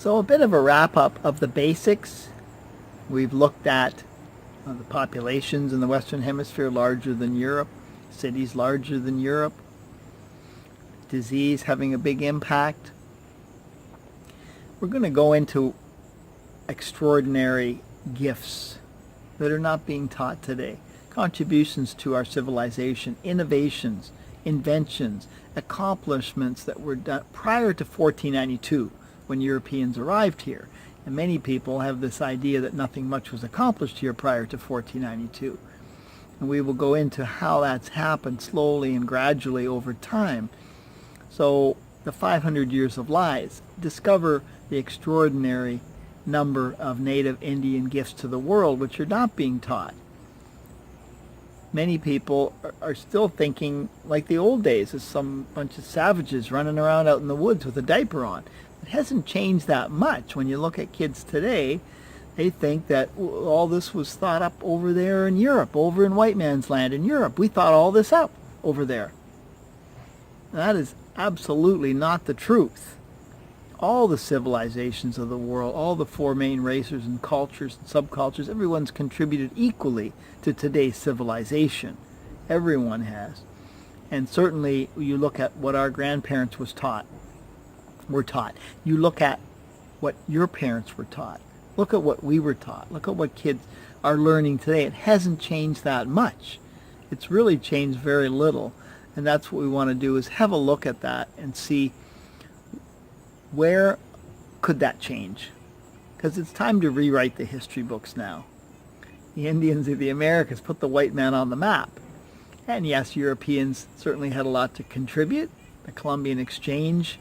So a bit of a wrap-up of the basics. We've looked at the populations in the Western Hemisphere larger than Europe, cities larger than Europe, disease having a big impact. We're going to go into extraordinary gifts that are not being taught today. Contributions to our civilization, innovations, inventions, accomplishments that were done prior to 1492 when Europeans arrived here. And many people have this idea that nothing much was accomplished here prior to 1492. And we will go into how that's happened slowly and gradually over time. So the 500 years of lies discover the extraordinary number of native Indian gifts to the world which are not being taught. Many people are still thinking like the old days as some bunch of savages running around out in the woods with a diaper on. It hasn't changed that much. When you look at kids today, they think that all this was thought up over there in Europe, over in white man's land in Europe. We thought all this up over there. That is absolutely not the truth. All the civilizations of the world, all the four main races and cultures and subcultures, everyone's contributed equally to today's civilization. Everyone has. And certainly you look at what our grandparents were taught. You look at what your parents were taught. Look at what we were taught. Look at what kids are learning today. It hasn't changed that much. It's really changed very little. And that's what we want to do, is have a look at that and see where could that change. Because it's time to rewrite the history books now. The Indians of the Americas put the white man on the map. And yes, Europeans certainly had a lot to contribute. The Columbian Exchange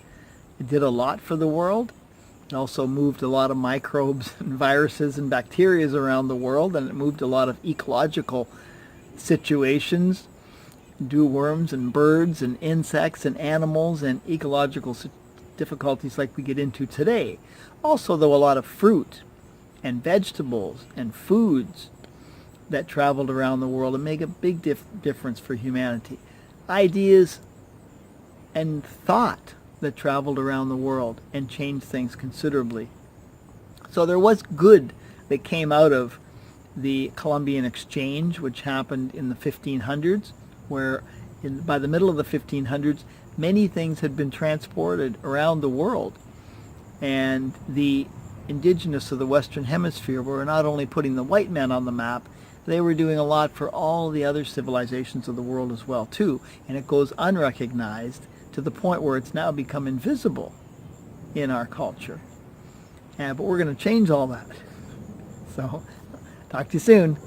did a lot for the world. It also moved a lot of microbes and viruses and bacteria around the world, and it moved a lot of ecological situations, dew worms and birds and insects and animals and ecological difficulties like we get into today. Also, though, a lot of fruit and vegetables and foods that traveled around the world and make a big difference for humanity. Ideas and thought that traveled around the world and changed things considerably. So there was good that came out of the Columbian Exchange, which happened in the 1500s, where by the middle of the 1500s, many things had been transported around the world. And the indigenous of the Western Hemisphere were not only putting the white man on the map, they were doing a lot for all the other civilizations of the world as well, too. And it goes unrecognized to the point where it's now become invisible in our culture. But we're going to change all that. So, talk to you soon.